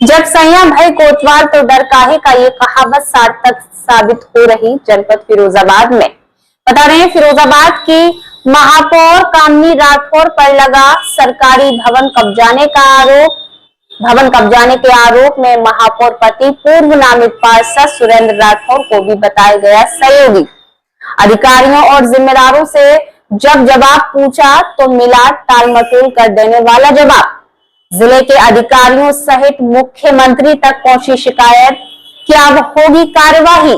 जब संयम है कोतवाल तो डर काहे का, ये कहावत सार्थक साबित हो रही जनपद फिरोजाबाद में। बता रहे हैं फिरोजाबाद की महापौर कामनी राठौर पर लगा सरकारी भवन कब्जाने के आरोप में महापौर पति पूर्व नामित पार्षद सुरेंद्र राठौर को भी बताया गया सहयोगी। अधिकारियों और जिम्मेदारों से जब जवाब पूछा तो मिला टालमटोल कर देने वाला जवाब। जिले के अधिकारियों सहित मुख्यमंत्री तक पहुंची शिकायत, क्या अब होगी कार्यवाही?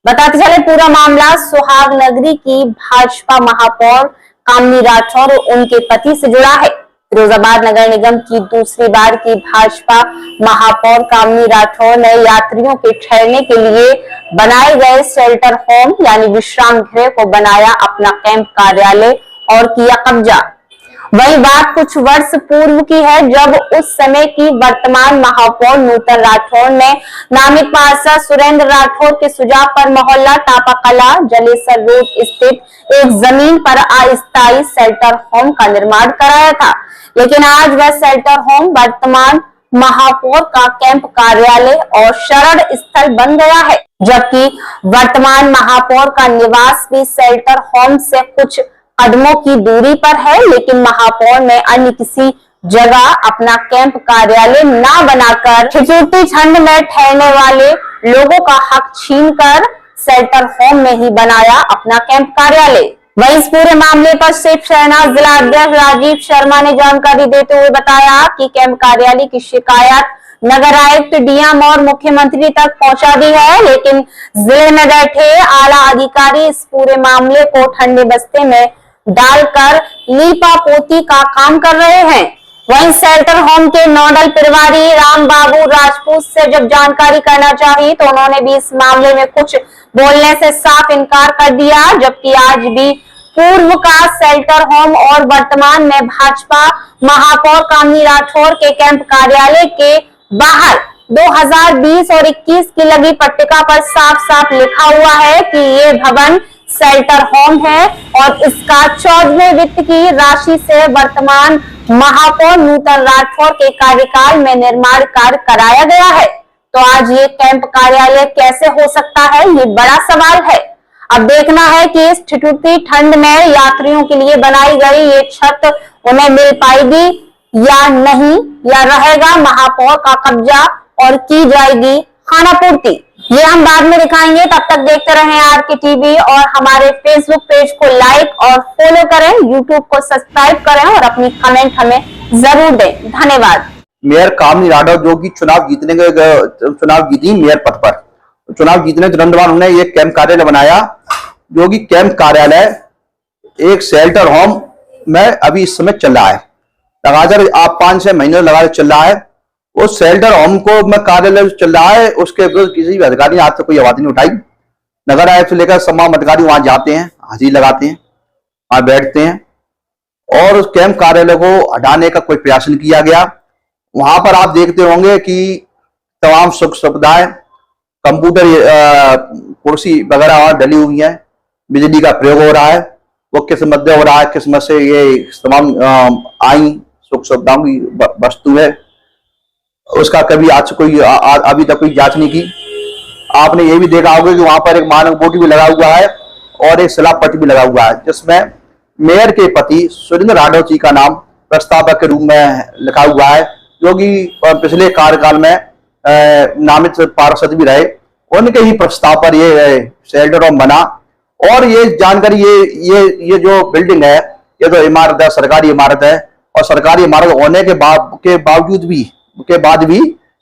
बताते चले पूरा मामला सुहाग नगरी की भाजपा महापौर कामनी राठौर और उनके पति से जुड़ा है। फिरोजाबाद नगर निगम की दूसरी बार की भाजपा महापौर कामनी राठौर ने यात्रियों के ठहरने के लिए बनाए गए शेल्टर होम यानी विश्राम गृह को बनाया अपना कैंप कार्यालय और किया कब्जा। वही बात कुछ वर्ष पूर्व की है, जब उस समय की वर्तमान महापौर नूतन राठौर ने नामित पार्षद सुरेंद्र राठौर के सुझाव पर मोहल्ला टापाकला जलेसर रोड स्थित एक जमीन पर अस्थायी शेल्टर होम का निर्माण कराया था। लेकिन आज वह शेल्टर होम वर्तमान महापौर का कैंप कार्यालय और शरण स्थल बन गया है, जबकि वर्तमान महापौर का निवास भी शेल्टर होम से कुछ कदमों की दूरी पर है। लेकिन महापौर ने अन्य किसी जगह अपना कैंप कार्यालय ना बनाकर ठिठुरती ठंड में ठहरने वाले लोगों का हक छीनकर शेल्टर होम में ही बनाया अपना कैंप कार्यालय। वहीं इस पूरे मामले पर शिवसेना जिला अध्यक्ष राजीव शर्मा ने जानकारी देते हुए बताया कि कैंप कार्यालय की शिकायत नगर आयुक्त डीएम और मुख्यमंत्री तक पहुंचा दी है, लेकिन जिले में बैठे आला अधिकारी इस पूरे मामले को ठंडे बस्ते में डालकर लीपा पोती का काम कर रहे हैं। वहीं शेल्टर होम के नोडल प्रभारी राम बाबू राजपूत से जब जानकारी करना चाहिए तो उन्होंने भी इस मामले में कुछ बोलने से साफ इनकार कर दिया, जबकि आज भी पूर्व का शेल्टर होम और वर्तमान में भाजपा महापौर कामनी राठौर के कैंप कार्यालय के बाहर 2020 और 21 की लगी पट्टिका पर साफ साफ लिखा हुआ है कि ये भवन शेल्टर होम है और इसका 14वें वित्त की राशि से वर्तमान महापौर नूतन राठौर के कार्यकाल में निर्माण कार्य कराया गया है। तो आज ये कैंप कार्यालय कैसे हो सकता है, ये बड़ा सवाल है। अब देखना है कि इस ठिठुरती ठंड में यात्रियों के लिए बनाई गई ये छत उन्हें मिल पाएगी या नहीं, या रहेगा महापौर का कब्जा और की जाएगी खानापूर्ति। ये हम बाद में दिखाएंगे। तब तक देखते रहें आरके टीवी और हमारे फेसबुक पेज को लाइक और फॉलो करें, यूट्यूब को सब्सक्राइब करें और अपनी कमेंट हमें जरूर दें। धन्यवाद। मेयर कामनी राठौर जो कि चुनाव जीती मेयर पद पर, चुनाव जीतने तुरंत बाद उन्होंने एक कैंप कार्यालय बनाया, जो कि कैंप कार्यालय एक शेल्टर होम में अभी इस समय चल रहा है। लगातार आप 5-6 महीने लगातार चल रहा है। उस शेल्टर होम को में कार्यालय चल रहा है, उसके विरुद्ध किसी भी अधिकारी ने आज तक कोई आवाज नहीं उठाई। नगर आयुक्त से लेकर तमाम अधिकारी वहां जाते हैं, हाजिरी लगाते हैं, वहां बैठते हैं और उस कैंप कार्यालय को हटाने का कोई प्रयास नहीं किया गया। वहां पर आप देखते होंगे कि तमाम सुख सुविधाएं, कंप्यूटर कुर्सी वगैरह वहां डली हुई है, बिजली का प्रयोग हो रहा है। वो किस मध्य हो रहा है, किस मत से ये तमाम आई सुख सुविधाओं की वस्तु है, उसका कभी आज कोई अभी तक कोई जांच नहीं की। आपने ये भी देखा होगा कि वहां पर एक मानक बोर्ड भी लगा हुआ है और एक शिलापट भी लगा हुआ है, जिसमें मेयर के पति सुरेंद्र राठौर जी का नाम प्रस्तावक के रूप में लिखा हुआ है, जो कि पिछले कार्यकाल में नामित पार्षद भी रहे। उनके ही प्रस्ताव पर ये शेल्टर होम बना। और ये जानकारी ये जो बिल्डिंग है, ये तो इमारत है, सरकारी इमारत है, और सरकारी इमारत होने के बाद भी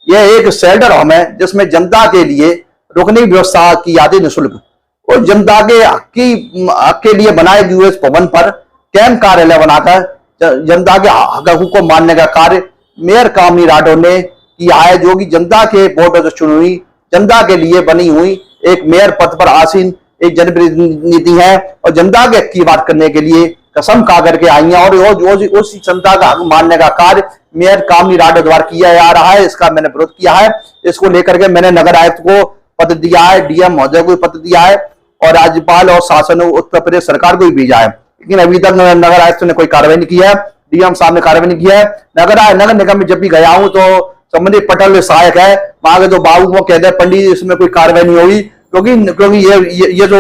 ये एक शेल्टर होम है, जिसमें जनता के लिए रुकने की व्यवस्था की जाती है निःशुल्क। और जनता के हक के लिए बनाए गए इस भवन पर कैंप कार्यालय बनाकर जनता के हकों को मानने का कार्य मेयर कामनी राठौर ने किया है, जो कि जनता के वोटों से चुनी हुई, जनता के लिए बनी हुई एक मेयर पद पर आसीन एक जनप्रतिनिधि है और जनता के हक की बात करने के लिए कसम खा करके आई है। और उस जनता का हक मानने का कार्य मेयर कामनी राठौर द्वारा किया जा रहा है। इसका मैंने विरोध किया है। इसको लेकर के मैंने नगर आयुक्त को पत्र दिया है, डीएम महोदय को पत्र दिया है और राज्यपाल और शासन उत्तर प्रदेश सरकार को भी भेजा है, लेकिन अभी तक नगर आयुक्त ने कोई कार्रवाई नहीं की है, डीएम साहब ने कार्रवाई नहीं किया है। नगर निगम में जब भी गया हूं तो संबंधित पटल सहायक है, वहां के जो बाबू को कहते हैं पंडित इसमें कोई कार्रवाई नहीं होगी, क्योंकि ये जो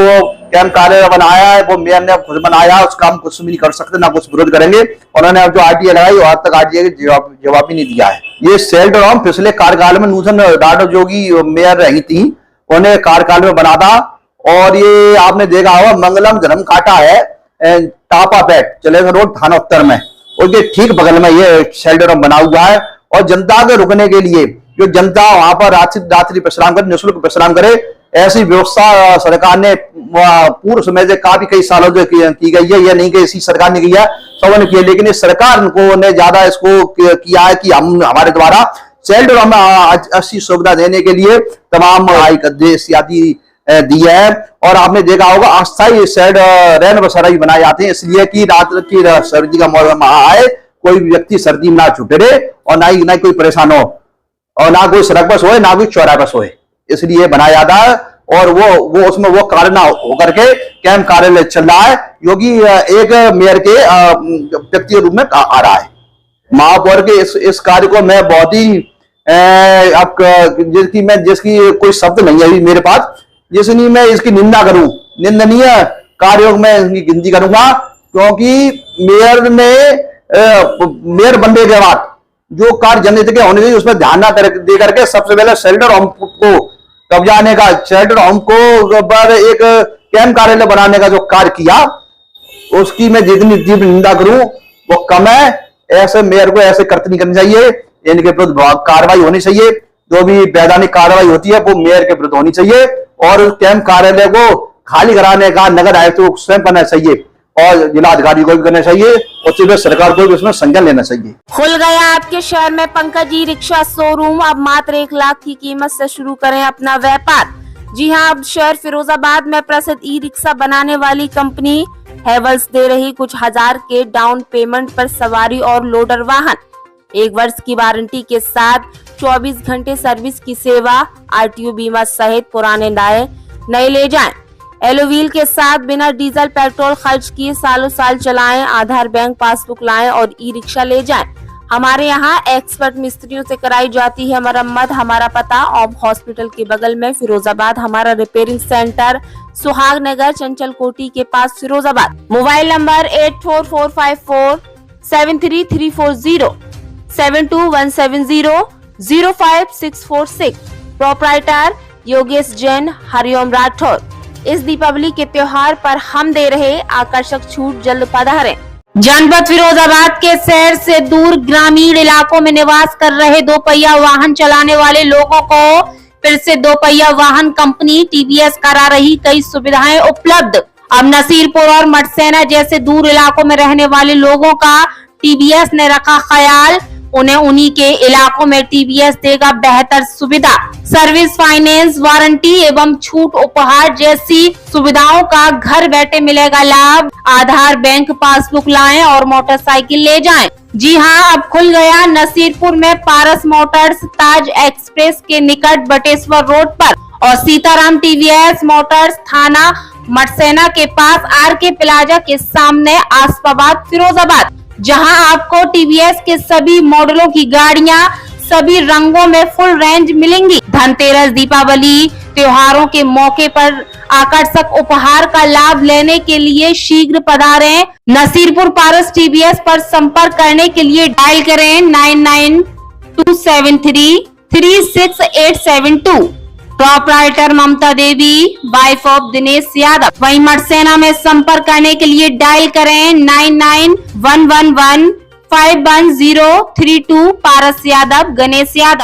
कैंप कार्यालय बनाया है वो मेयर ने खुद बनाया, उसका हम कुछ भी नहीं कर सकते, ना कुछ विरोध करेंगे। उन्होंने अब जो आरटीआई लगाई आज तक आरटीआई जवाब भी नहीं दिया है। ये शेल्टर होम पिछले कार्यकाल में नूतन राठौर जोगी मेयर रही थी, उन्हें कार्यकाल में बना था। और ये आपने देखा होगा मंगलम जन्म काटा है टापा पेट चलेगा रोड थाना उत्तर में, उसके ठीक बगल में ये शेल्टर होम बना हुआ है। और जनता के रुकने के लिए जो जनता वहां पर रात्रि विश्राम करे, निःशुल्क विश्राम करे, ऐसी व्यवस्था सरकार ने पूर्व समय से काफी कई सालों से की गई है। यह नहीं कि इसी सरकार ने किया, सबों ने किया, लेकिन इस सरकार को ने ज्यादा इसको किया है कि हम हमारे द्वारा शेल्टर होम में अच्छी सुविधा देने के लिए तमाम आदेश आदि दिया है। और आपने देखा होगा अस्थायी शेड रैन बसेरा भी बनाए जाते हैं, इसलिए कि रात की सर्दी का मौसम आए, कोई व्यक्ति सर्दी में ना छूटे और ना ही कोई परेशान हो, और ना कोई सड़क पर सोए ना कोई चौराहे पर सोए, इसलिए बनाया जाता है। और वो उसमें वो कार्य ना होकर के कैंप कार्यालय चल रहा है, जो कि एक मेयर के व्यक्ति के रूप में आ रहा है। महापौर के इस कार्य को मैं बहुत ही जिसकी कोई शब्द नहीं है अभी मेरे पास, जिसनी मैं इसकी निंदा करूं, निंदनीय कार्यों में इसकी गिनती करूंगा। क्योंकि मेयर बनने के बाद जो कार्य जनहित के होने चाहिए उसमें ध्यान ना दे करके सबसे पहले शेल्टर होम को कब्जाने का, शेल्टर होम को पर एक कैंप कार्यालय बनाने का जो कार्य किया, उसकी मैं जितनी तीव्र निंदा करूं वो कम है। ऐसे मेयर को ऐसे कृत्य नहीं करनी चाहिए, इनके विरुद्ध कार्रवाई होनी चाहिए, जो भी वैधानिक कार्रवाई होती है वो मेयर के विरुद्ध होनी चाहिए। और कैंप कार्यालय को खाली कराने का नगर आयुक्त को स्वयं करना चाहिए और जिलाधिकारी को भी करना चाहिए, और सिर्फ सरकार को भी उसमें संज्ञान लेना चाहिए। खुल गया आपके शहर में पंकज ई रिक्शा शोरूम। अब मात्र 1 लाख की कीमत से शुरू करें अपना व्यापार। जी हां, अब शहर फिरोजाबाद में प्रसिद्ध ई रिक्शा बनाने वाली कंपनी हेवल्स दे रही कुछ हजार के डाउन पेमेंट पर सवारी और लोडर वाहन, 1 वर्ष की वारंटी के साथ 24 घंटे सर्विस की सेवा, आरटीओ बीमा सहित पुराने नए ले जाएं। एलोव्हील के साथ बिना डीजल पेट्रोल खर्च किए सालों साल चलाएं, आधार बैंक पासबुक लाएं और ई रिक्शा ले जाएं। हमारे यहाँ एक्सपर्ट मिस्त्रियों से कराई जाती है मरम्मत। हमारा पता ओम हॉस्पिटल के बगल में फिरोजाबाद। हमारा रिपेयरिंग सेंटर सुहाग नगर चंचल कोटी के पास Firozabad. Mobile number 8445473340, 7217005646। Proprietor Yogesh Jain, Hariom Rathore. इस दीपावली के त्योहार पर हम दे रहे आकर्षक छूट, जल्द पधारें। जनपद फिरोजाबाद के शहर से दूर ग्रामीण इलाकों में निवास कर रहे 2 पहिया वाहन चलाने वाले लोगों को फिर से 2 पहिया वाहन कंपनी टीवीएस करा रही कई सुविधाएं उपलब्ध। अब नसीरपुर और मटसेना जैसे दूर इलाकों में रहने वाले लोगों का टीवीएस ने रखा ख्याल, उन्हें उन्हीं के इलाकों में टीवीएस देगा बेहतर सुविधा। सर्विस, फाइनेंस, वारंटी एवं छूट उपहार जैसी सुविधाओं का घर बैठे मिलेगा लाभ। आधार बैंक पासबुक लाएं और मोटरसाइकिल ले जाएं। जी हां, अब खुल गया नसीरपुर में पारस मोटर्स, ताज एक्सप्रेस के निकट बटेश्वर रोड पर, और सीताराम टीवीएस मोटर्स थाना मटसेना के पास आरके प्लाजा के सामने आसपाबाद फिरोजाबाद, जहां आपको टीवीएस के सभी मॉडलों की गाड़ियां सभी रंगों में फुल रेंज मिलेंगी। धनतेरस, दीपावली त्योहारों के मौके पर आकर्षक उपहार का लाभ लेने के लिए शीघ्र पधारें। नसीरपुर पारस टीवीएस पर संपर्क करने के लिए डायल करें 9927336872। Proprietor Mamta Devi, wife of Dinesh Yadav. वहीं मटसेना में संपर्क करने के लिए डायल करें 9911151032। पारस यादव, गणेश यादव।